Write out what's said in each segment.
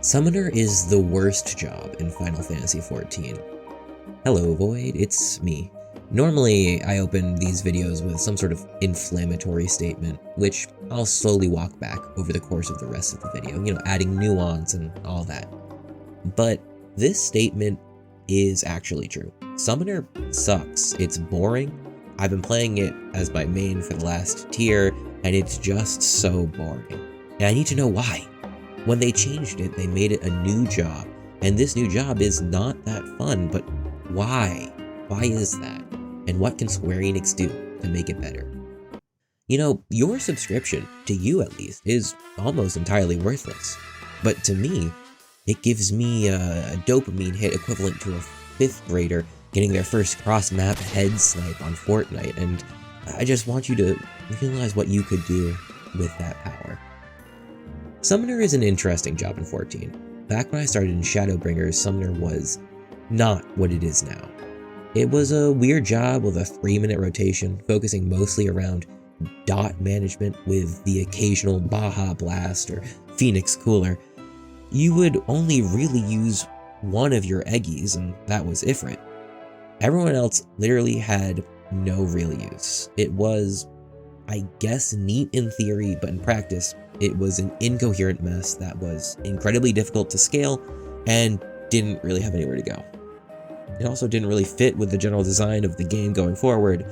Summoner is the worst job in Final Fantasy XIV. Hello Void, it's me. Normally, I open these videos with some sort of inflammatory statement, which I'll slowly walk back over the course of the rest of the video, adding nuance and all that. But this statement is actually true. Summoner sucks, it's boring. I've been playing it as my main for the last tier, and it's just so boring. And I need to know why. When they changed it, they made it a new job, and this new job is not that fun, but why? Why is that? And what can Square Enix do to make it better? Your subscription, to you at least, is almost entirely worthless. But to me, it gives me a dopamine hit equivalent to a 5th grader getting their first cross-map head snipe on Fortnite, and I just want you to realize what you could do with that power. Summoner is an interesting job in 14. Back when I started in Shadowbringers, Summoner was not what it is now. It was a weird job with a 3-minute rotation, focusing mostly around dot management with the occasional Baja Blast or Phoenix Cooler. You would only really use one of your Eggies, and that was Ifrit. Everyone else literally had no real use. It was, I guess, neat in theory, but in practice, it was an incoherent mess that was incredibly difficult to scale and didn't really have anywhere to go. It also didn't really fit with the general design of the game going forward.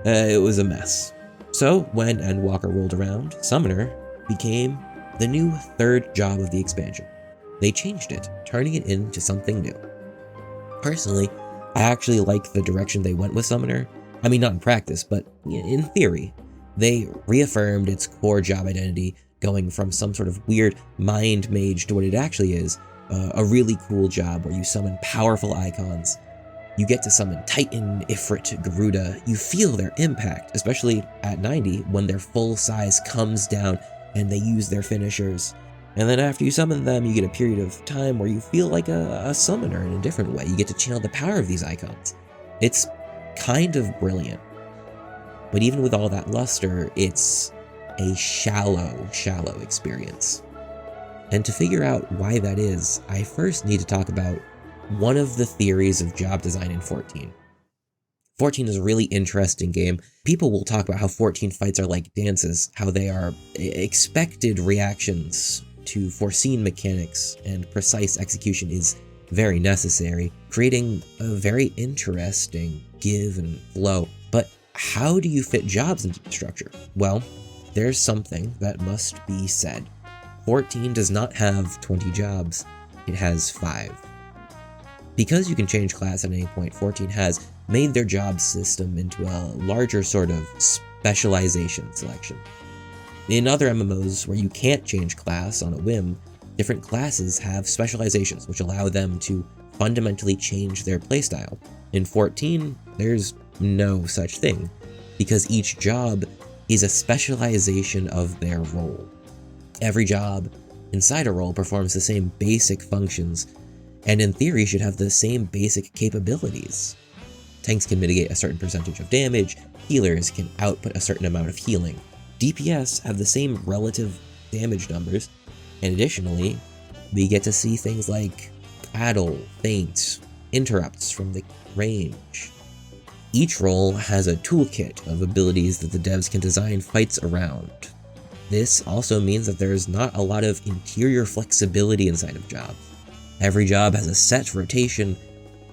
It was a mess. So when Endwalker rolled around, Summoner became the new 3rd job of the expansion. They changed it, turning it into something new. Personally, I actually like the direction they went with Summoner. I mean, not in practice, but in theory. They reaffirmed its core job identity, going from some sort of weird mind mage to what it actually is, a really cool job where you summon powerful icons. You get to summon Titan, Ifrit, Garuda. You feel their impact, especially at 90 when their full size comes down and they use their finishers. And then after you summon them, you get a period of time where you feel like a summoner in a different way. You get to channel the power of these icons. It's kind of brilliant. But even with all that luster, it's a shallow experience. And to figure out why that is, I first need to talk about one of the theories of job design in 14. 14 is a really interesting game. People will talk about how 14 fights are like dances, how they are expected reactions to foreseen mechanics, and precise execution is very necessary, creating a very interesting give and flow. But how do you fit jobs into the structure? Well, there's something that must be said. 14 does not have 20 jobs, it has 5. Because you can change class at any point, 14 has made their job system into a larger sort of specialization selection. In other MMOs where you can't change class on a whim, different classes have specializations which allow them to fundamentally change their playstyle. In 14, there's no such thing, because each job is a specialization of their role. Every job inside a role performs the same basic functions, and in theory should have the same basic capabilities. Tanks can mitigate a certain percentage of damage, healers can output a certain amount of healing, DPS have the same relative damage numbers, and additionally, we get to see things like Addle, Feint, interrupts from the range. Each role has a toolkit of abilities that the devs can design fights around. This also means that there is not a lot of interior flexibility inside of jobs. Every job has a set rotation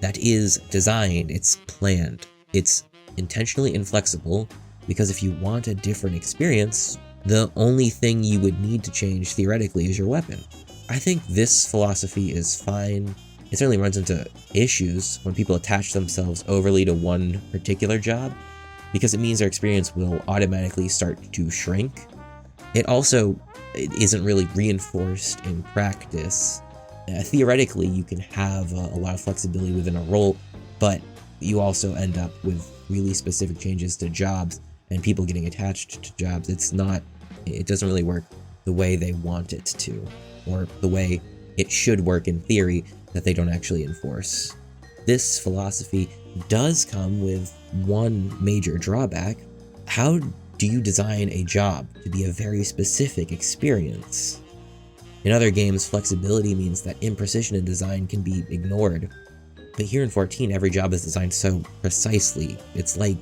that is designed, it's planned, it's intentionally inflexible, because if you want a different experience, the only thing you would need to change theoretically is your weapon. I think this philosophy is fine. It certainly runs into issues when people attach themselves overly to one particular job, because it means their experience will automatically start to shrink. It also isn't really reinforced in practice. Theoretically, you can have a lot of flexibility within a role, but you also end up with really specific changes to jobs and people getting attached to jobs. It doesn't really work the way they want it to, or the way it should work in theory that they don't actually enforce. This philosophy does come with one major drawback. How do you design a job to be a very specific experience? In other games, flexibility means that imprecision in design can be ignored. But here in 14, every job is designed so precisely. It's like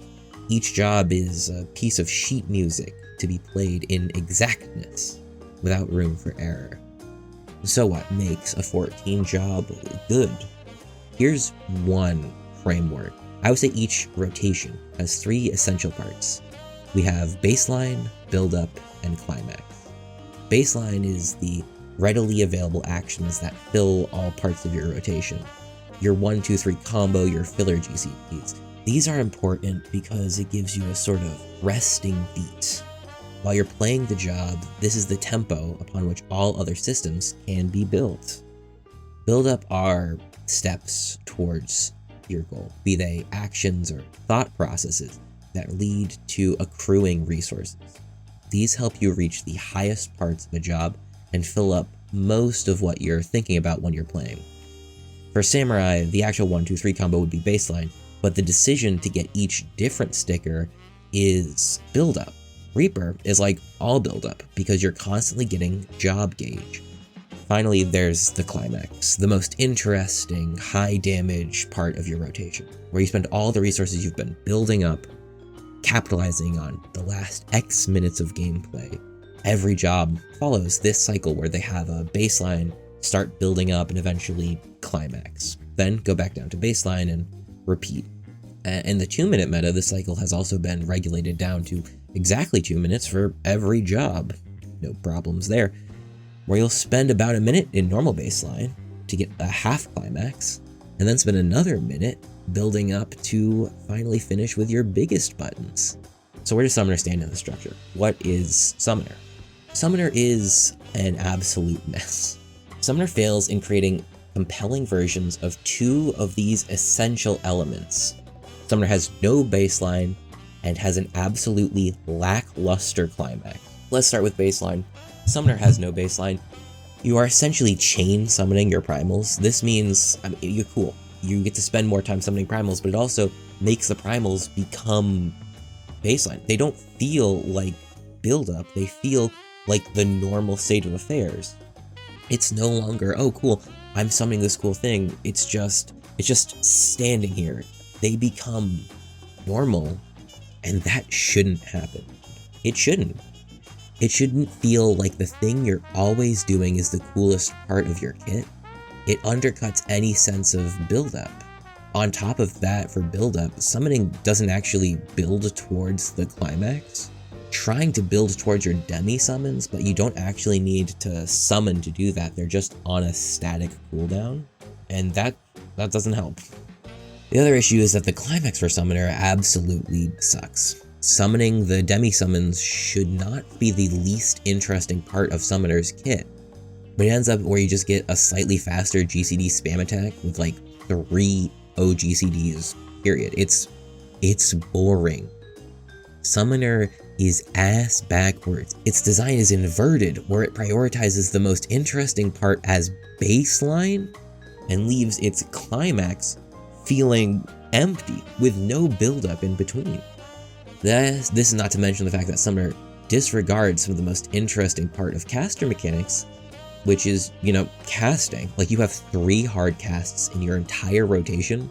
each job is a piece of sheet music to be played in exactness, without room for error. So what makes a 14 job good? Here's one framework. I would say each rotation has 3 essential parts. We have baseline, build-up, and climax. Baseline is the readily available actions that fill all parts of your rotation. Your 1, 2, 3 combo, your filler GCDs. These are important because it gives you a sort of resting beat. While you're playing the job, this is the tempo upon which all other systems can be built. Build-up are steps towards your goal, be they actions or thought processes that lead to accruing resources. These help you reach the highest parts of a job and fill up most of what you're thinking about when you're playing. For Samurai, the actual 1, 2, 3 combo would be baseline, but the decision to get each different sticker is build-up. Reaper is like all build-up because you're constantly getting job gauge. Finally, there's the climax, the most interesting, high-damage part of your rotation, where you spend all the resources you've been building up, capitalizing on the last X minutes of gameplay. Every job follows this cycle where they have a baseline, start building up, and eventually climax. Then go back down to baseline and repeat. In the 2-minute meta, this cycle has also been regulated down to exactly 2 minutes for every job. No problems there. Where you'll spend about a minute in normal baseline to get a half climax, and then spend another minute building up to finally finish with your biggest buttons. So where does Summoner stand in the structure? What is Summoner? Summoner is an absolute mess. Summoner fails in creating compelling versions of 2 of these essential elements. Summoner has no baseline and has an absolutely lackluster climax. Let's start with baseline. Summoner has no baseline. You are essentially chain summoning your primals. This means, you're cool. You get to spend more time summoning primals, but it also makes the primals become baseline. They don't feel like build-up, they feel like the normal state of affairs. It's no longer, oh cool, I'm summoning this cool thing. It's just standing here. They become normal, and that shouldn't happen. It shouldn't. It shouldn't feel like the thing you're always doing is the coolest part of your kit. It undercuts any sense of build-up. On top of that, for build-up, summoning doesn't actually build towards the climax. Trying to build towards your demi-summons, but you don't actually need to summon to do that. They're just on a static cooldown, and that doesn't help. The other issue is that the climax for Summoner absolutely sucks. Summoning the demi-summons should not be the least interesting part of Summoner's kit, but it ends up where you just get a slightly faster GCD spam attack with like 3 OGCDs, period. It's boring. Summoner is ass backwards. Its design is inverted, where it prioritizes the most interesting part as baseline and leaves its climax feeling empty with no build-up in between. This is not to mention the fact that Summoner disregards some of the most interesting part of caster mechanics, which is, casting. Like, you have 3 hard casts in your entire rotation,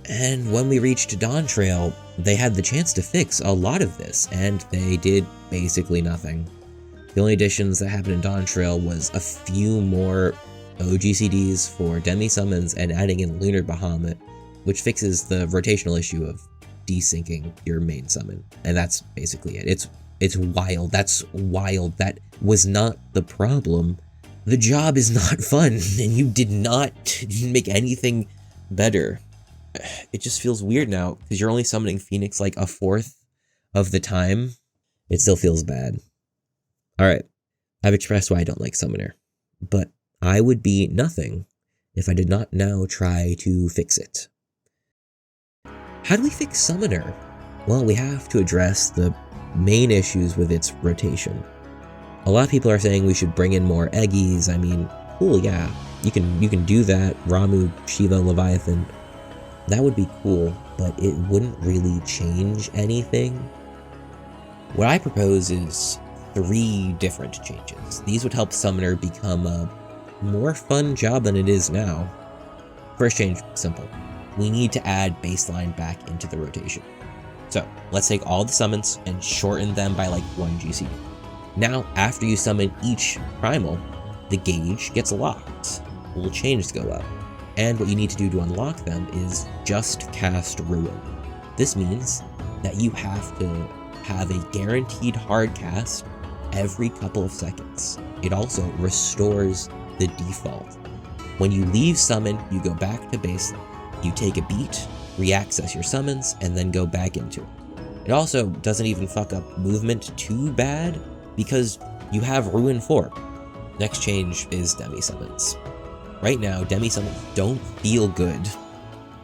and when we reached Dawntrail, they had the chance to fix a lot of this, and they did basically nothing. The only additions that happened in Dawntrail was a few more OGCDs for demi-summons and adding in Lunar Bahamut, which fixes the rotational issue of desyncing your main summon, and that's basically it. It's wild. That's wild. That was not the problem. The job is not fun, and you didn't make anything better. It just feels weird now, because you're only summoning Phoenix like 1/4 of the time. It still feels bad. Alright, I've expressed why I don't like Summoner, but I would be nothing if I did not now try to fix it. How do we fix Summoner? Well, we have to address the main issues with its rotation. A lot of people are saying we should bring in more Eggies. I mean, cool, yeah, you can do that. Ramu, Shiva, Leviathan. That would be cool, but it wouldn't really change anything. What I propose is 3 different changes. These would help Summoner become a more fun job than it is now. First change, simple. We need to add baseline back into the rotation. So let's take all the summons and shorten them by like 1 GCD. Now, after you summon each primal, the gauge gets locked. Little changes go up. And what you need to do to unlock them is just cast Ruin. This means that you have to have a guaranteed hard cast every couple of seconds. It also restores the default. When you leave summon, you go back to baseline. You take a beat, re-access your summons, and then go back into it. It also doesn't even fuck up movement too bad because you have Ruin 4. Next change is Demi Summons. Right now, Demi Summons don't feel good,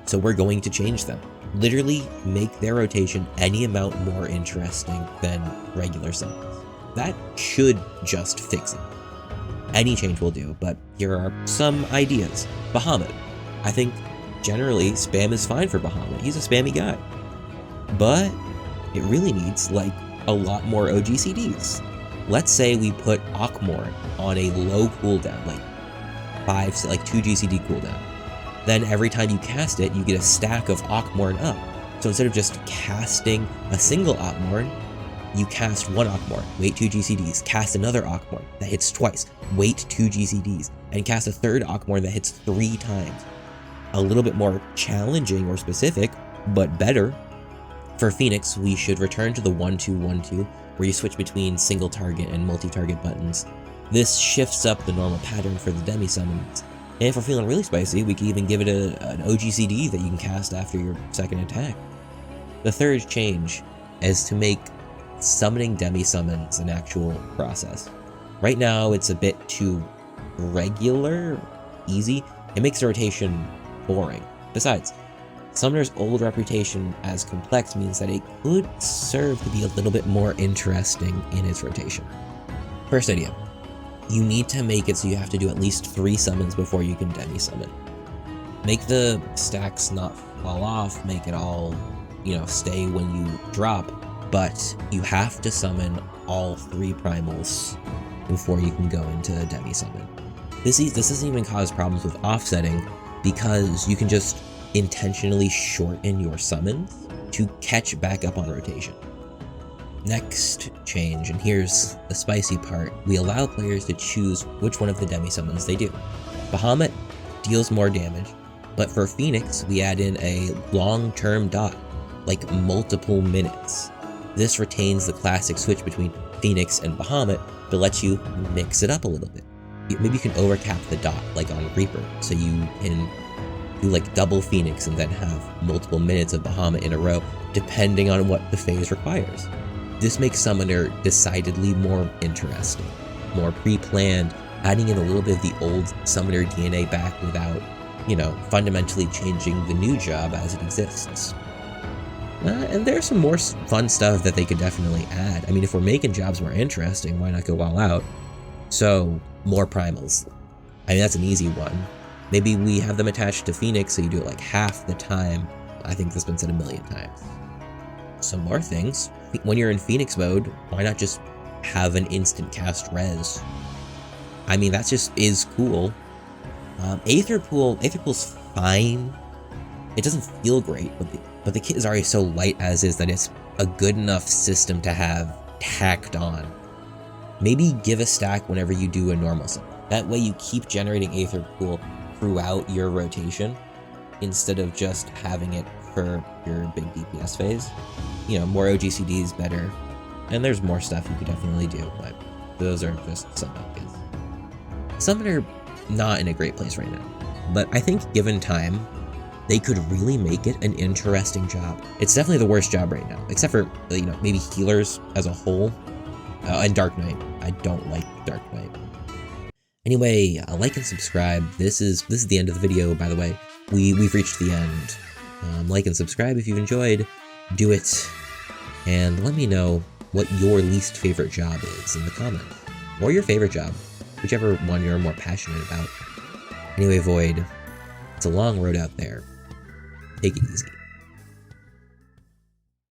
so we're going to change them. Literally make their rotation any amount more interesting than regular summons. That should just fix it. Any change will do, but here are some ideas. Bahamut. I think generally spam is fine for Bahamut. He's a spammy guy. But it really needs like a lot more OGCDs. Let's say we put Akmor on a low cooldown, like 2 GCD cooldown. Then every time you cast it, you get a stack of Akmorn up. So instead of just casting a single Akmorn, you cast 1 Akmorn, wait 2 GCDs, cast another Akmorn that hits twice, wait 2 GCDs, and cast a third Akmorn that hits 3 times. A little bit more challenging or specific, but better. For Phoenix, we should return to the 1-2-1-2, where you switch between single target and multi-target buttons. This shifts up the normal pattern for the Demi Summons. And if we're feeling really spicy, we can even give it an OGCD that you can cast after your second attack. The third change is to make summoning Demi Summons an actual process. Right now, it's a bit too regular, easy. It makes the rotation boring. Besides, Summoner's old reputation as complex means that it could serve to be a little bit more interesting in its rotation. First idea. You need to make it so you have to do at least 3 summons before you can Demi Summon. Make the stacks not fall off, make it all, stay when you drop, but you have to summon all 3 primals before you can go into Demi Summon. This doesn't even cause problems with offsetting because you can just intentionally shorten your summons to catch back up on rotation. Next change, and here's the spicy part, we allow players to choose which one of the Demi Summons they do. Bahamut deals more damage, but for Phoenix, we add in a long-term dot, like multiple minutes. This retains the classic switch between Phoenix and Bahamut, but lets you mix it up a little bit. Maybe you can overcap the dot, like on Reaper, so you can do like double Phoenix and then have multiple minutes of Bahamut in a row, depending on what the phase requires. This makes Summoner decidedly more interesting, more pre-planned, adding in a little bit of the old Summoner DNA back without, fundamentally changing the new job as it exists. And there's some more fun stuff that they could definitely add. I mean, if we're making jobs more interesting, why not go all out? So, more primals. I mean, that's an easy one. Maybe we have them attached to Phoenix, so you do it like half the time. I think this has been said a million times. Some more things. When you're in Phoenix mode, why not just have an instant cast res? I mean, that just is cool. Aetherpool's fine. It doesn't feel great, but the kit is already so light as is that it's a good enough system to have tacked on. Maybe give a stack whenever you do a normal summon. That way you keep generating Aetherpool throughout your rotation, instead of just having it for your big DPS phase. More OGCDs better, and there's more stuff you could definitely do, but those are just some ideas. Summoner, not in a great place right now, but I think given time, they could really make it an interesting job. It's definitely the worst job right now, except for, maybe healers as a whole, and Dark Knight. I don't like Dark Knight. Anyway, like and subscribe. This is the end of the video, by the way. We've reached the end. Like and subscribe if you've enjoyed. Do it. And let me know what your least favorite job is in the comments. Or your favorite job. Whichever one you're more passionate about. Anyway, Void, it's a long road out there. Take it easy.